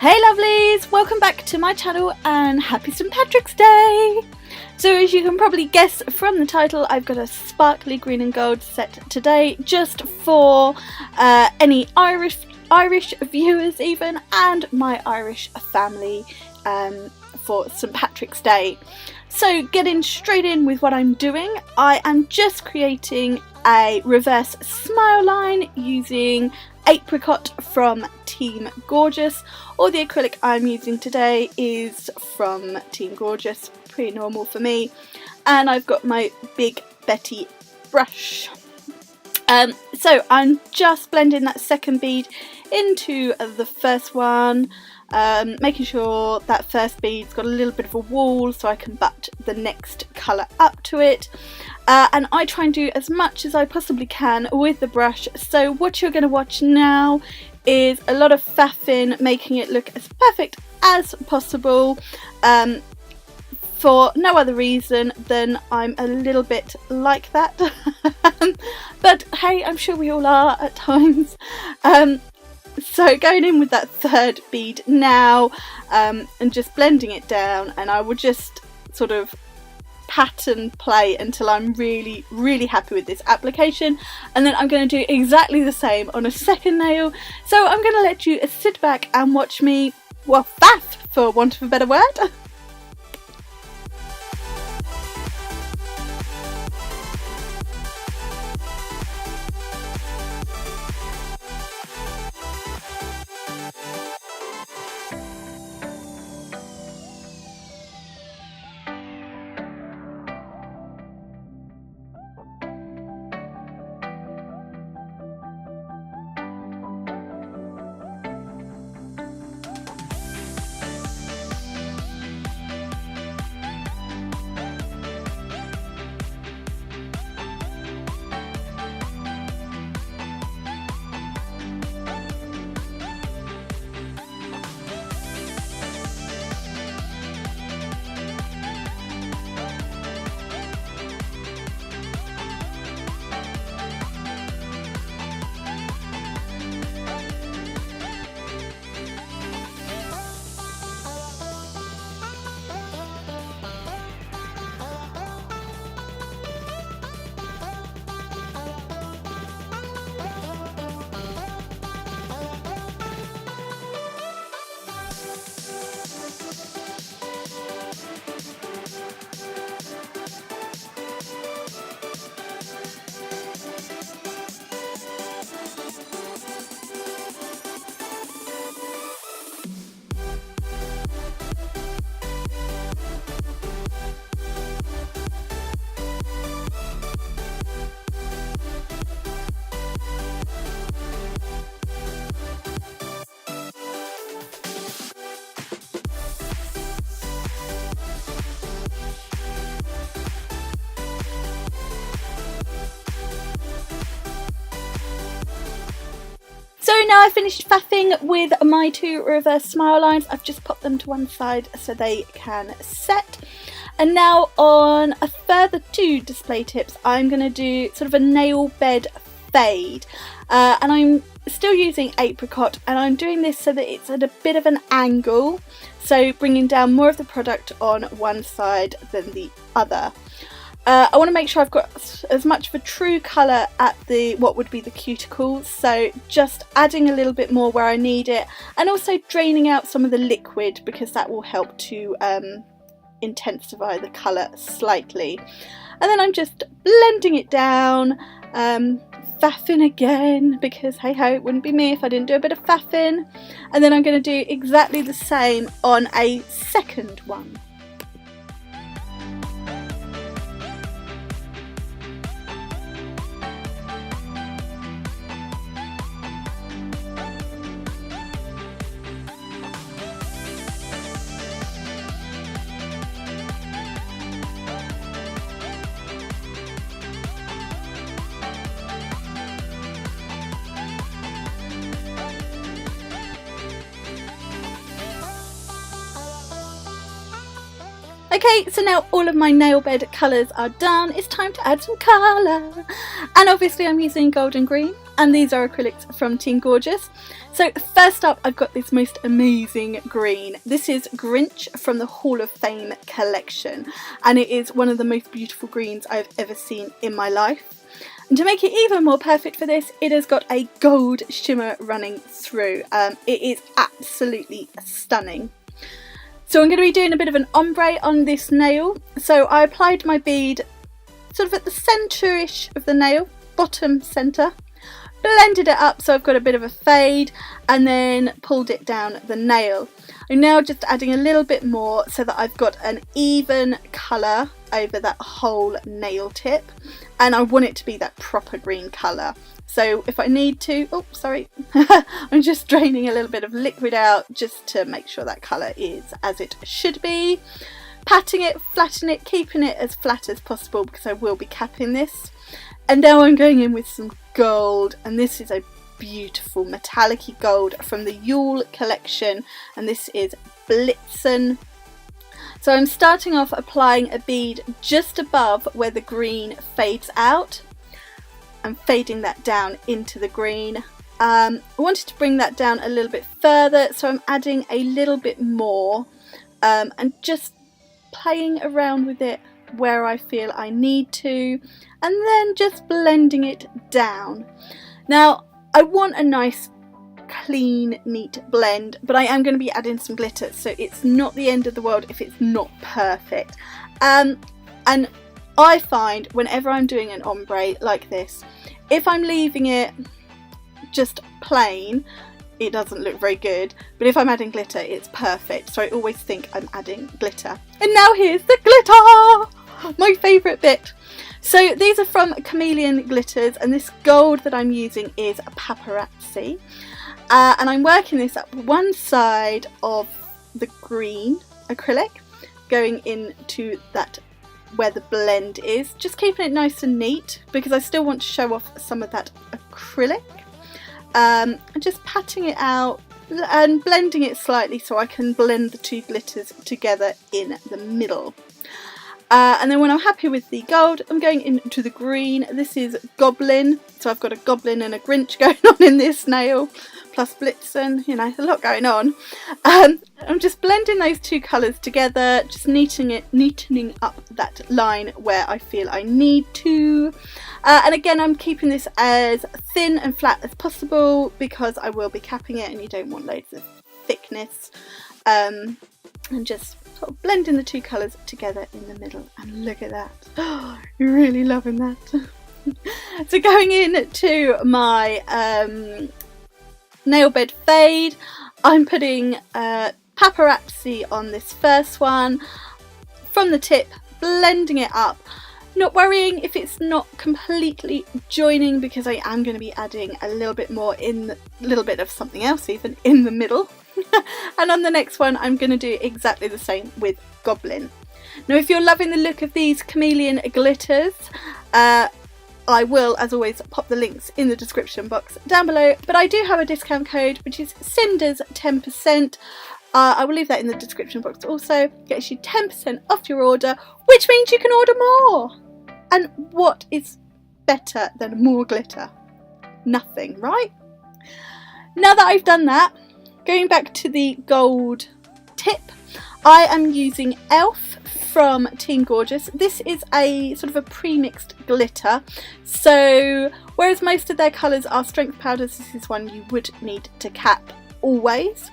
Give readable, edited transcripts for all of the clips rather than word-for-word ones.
Hey lovelies, welcome back to my channel and happy St. Patrick's Day! So as you can probably guess from the title, I've got a sparkly green and gold set today just for any Irish viewers even, and my Irish family for St. Patrick's Day. So getting straight in with what I'm doing, I am just creating a reverse smile line using Apricot from Team Gorgeous, or the acrylic I'm using today is from Team Gorgeous, pretty normal for me, and I've got my Big Betty brush. So I'm just blending that second bead into the first one, making sure that first bead's got a little bit of a wall so I can butt the next colour up to it. And I try and do as much as I possibly can with the brush, so what you're going to watch now is a lot of faffing, making it look as perfect as possible, for no other reason than I'm a little bit like that. But hey, I'm sure we all are at times. So going in with that third bead now, and just blending it down, and I will just sort of pattern play until I'm really happy with this application, and then I'm going to do exactly the same on a second nail. So I'm going to let you sit back and watch me, well, faff for want of a better word. So now I've finished faffing with my two reverse smile lines. I've just popped them to one side so they can set. And now on a further two display tips, I'm going to do sort of a nail bed fade. And I'm still using Apricot, and I'm doing this so that it's at a bit of an angle, so bringing down more of the product on one side than the other. I want to make sure I've got as much of a true colour at the what would be the cuticles, so just adding a little bit more where I need it, and also draining out some of the liquid because that will help to intensify the colour slightly. And then I'm just blending it down, faffing again, because hey ho, it wouldn't be me if I didn't do a bit of faffing. And then I'm going to do exactly the same on a second one. Okay, so now all of my nail bed colours are done. It's time to add some colour. And obviously I'm using gold and green, and these are acrylics from Team Gorgeous. So first up, I've got this most amazing green. This is Grinch from the Hall of Fame collection, and it is one of the most beautiful greens I've ever seen in my life. And to make it even more perfect for this, it has got a gold shimmer running through. It is absolutely stunning. So I'm going to be doing a bit of an ombre on this nail. So I applied my bead sort of at the centre-ish of the nail, bottom centre, blended it up so I've got a bit of a fade, and then pulled it down the nail. I'm now just adding a little bit more so that I've got an even colour over that whole nail tip, and I want it to be that proper green colour. So if I need to, oh sorry, I'm just draining a little bit of liquid out just to make sure that colour is as it should be. Patting it, flattening it, keeping it as flat as possible because I will be capping this. And now I'm going in with some gold, and this is a beautiful metallic-y gold from the Yule collection, and this is Blitzen. So I'm starting off applying a bead just above where the green fades out. I'm fading that down into the green. I wanted to bring that down a little bit further, so I'm adding a little bit more and just playing around with it where I feel I need to, and then just blending it down. Now I want a nice clean neat blend, but I am going to be adding some glitter, so it's not the end of the world if it's not perfect. And I find whenever I'm doing an ombre like this, if I'm leaving it just plain, it doesn't look very good, but if I'm adding glitter, it's perfect. So I always think I'm adding glitter. And now here's the glitter, my favourite bit. So these are from Chameleon Glitters, and this gold that I'm using is a Paparazzi. And I'm working this up one side of the green acrylic, going into that where the blend is, just keeping it nice and neat because I still want to show off some of that acrylic. And just patting it out and blending it slightly so I can blend the two glitters together in the middle. And then when I'm happy with the gold, I'm going into the green. This is Goblin, so I've got a Goblin and a Grinch going on in this nail, plus Blitzen, you know, a lot going on. I'm just blending those two colours together, just neatening up that line where I feel I need to. And again, I'm keeping this as thin and flat as possible because I will be capping it and you don't want loads of thickness. And just sort of blending the two colours together in the middle, and look at that. Oh, you're really loving that. So going in to my nail bed fade, I'm putting Paparazzi on this first one from the tip, blending it up, not worrying if it's not completely joining because I am going to be adding a little bit more in, a little bit of something else even in the middle. And on the next one I'm going to do exactly the same with Goblin. Now if you're loving the look of these Chameleon glitters, I will, as always, pop the links in the description box down below, but I do have a discount code which is Cinders10%. I will leave that in the description box also. Gets you 10% off your order, which means you can order more. And what is better than more glitter? Nothing, right? Now that I've done that, going back to the gold tip, I am using e.l.f. from Team Gorgeous. This is a sort of a pre-mixed glitter, so whereas most of their colours are strength powders, this is one you would need to cap always.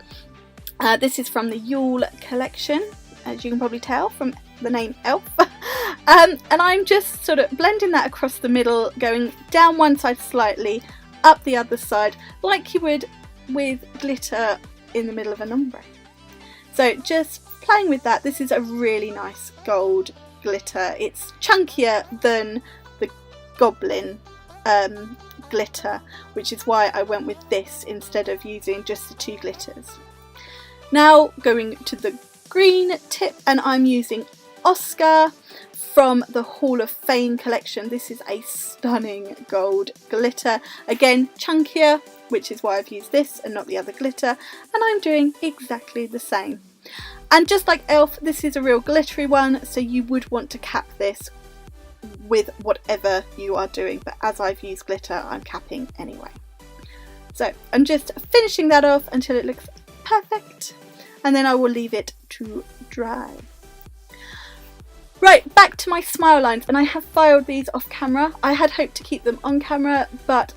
This is from the Yule collection, as you can probably tell from the name e.l.f. And I'm just sort of blending that across the middle, going down one side slightly, up the other side, like you would with glitter in the middle of an ombre. So just playing with that. This is a really nice gold glitter. It's chunkier than the Goblin glitter, which is why I went with this instead of using just the two glitters. Now going to the green tip, and I'm using Oscar from the Hall of Fame collection. This is a stunning gold glitter, again chunkier, which is why I've used this and not the other glitter, and I'm doing exactly the same. And just like Elf, this is a real glittery one, so you would want to cap this with whatever you are doing, but as I've used glitter, I'm capping anyway. So I'm just finishing that off until it looks perfect, and then I will leave it to dry. Right, back to my smile lines, and I have filed these off camera. I had hoped to keep them on camera, but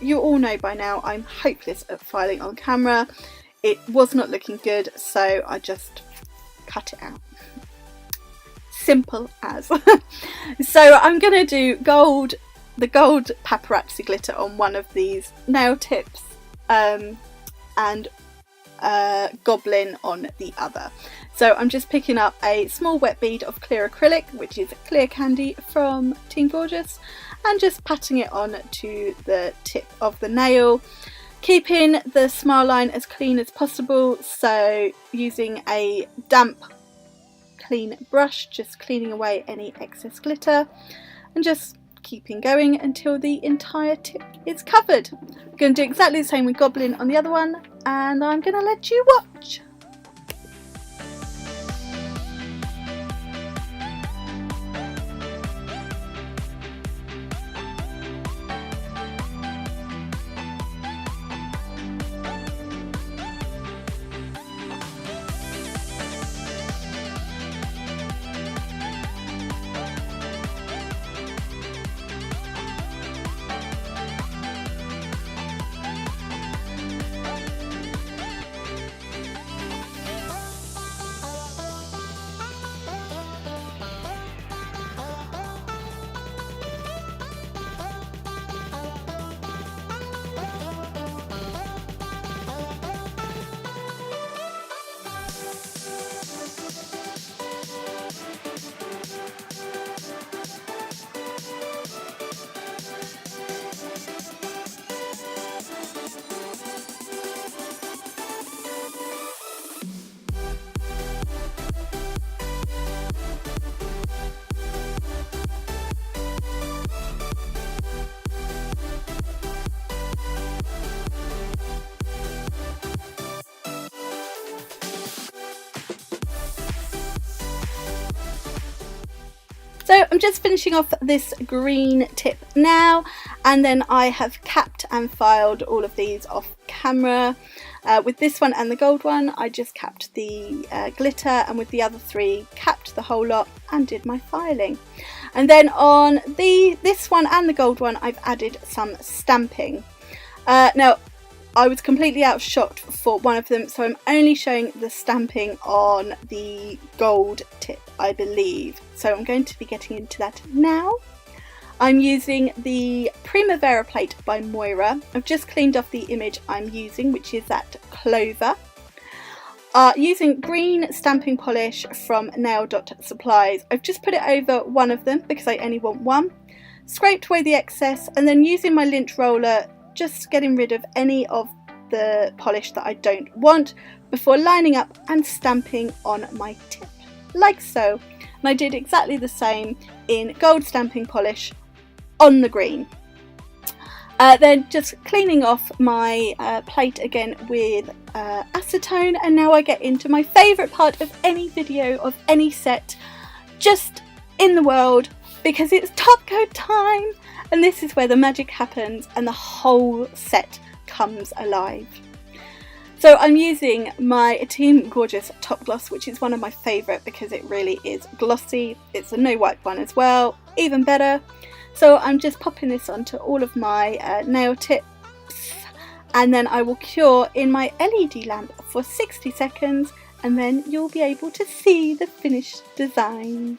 you all know by now I'm hopeless at filing on camera. It was not looking good, so I just cut it out. Simple as. So I'm going to do the gold paparazzi glitter on one of these nail tips, and Goblin on the other. So I'm just picking up a small wet bead of clear acrylic, which is clear candy from Team Gorgeous, and just patting it on to the tip of the nail, keeping the smile line as clean as possible. So using a damp clean brush, just cleaning away any excess glitter, and just keeping going until the entire tip is covered. I'm going to do exactly the same with Goblin on the other one, and I'm going to let you watch. So I'm just finishing off this green tip now, and then I have capped and filed all of these off camera. With this one and the gold one, I just capped the glitter, and with the other three, capped the whole lot and did my filing. And then on this one and the gold one, I've added some stamping. Now, I was completely out of shot for one of them, so I'm only showing the stamping on the gold tip, I believe. So I'm going to be getting into that now. I'm using the Primavera plate by Moira. I've just cleaned off the image I'm using, which is that Clover. Using green stamping polish from Nail Dot Supplies. I've just put it over one of them because I only want one. Scraped away the excess, and then using my lint roller, just getting rid of any of the polish that I don't want before lining up and stamping on my tip, like so. And I did exactly the same in gold stamping polish on the green. Then just cleaning off my plate again with acetone, and now I get into my favourite part of any video of any set just in the world, because it's top coat time, and this is where the magic happens and the whole set comes alive. So I'm using my Team Gorgeous Top Gloss, which is one of my favourite because it really is glossy. It's a no wipe one as well, even better. So I'm just popping this onto all of my nail tips, and then I will cure in my LED lamp for 60 seconds, and then you'll be able to see the finished design.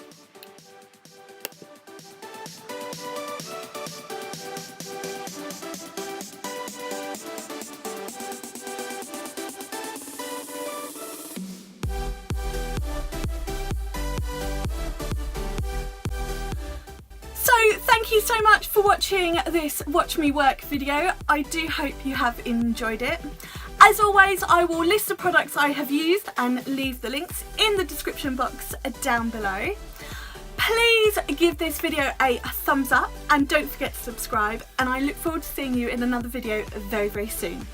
Thank you so much for watching this Watch Me Work video. I do hope you have enjoyed it. As always, I will list the products I have used and leave the links in the description box down below. Please give this video a thumbs up and don't forget to subscribe, and I look forward to seeing you in another video very, very soon.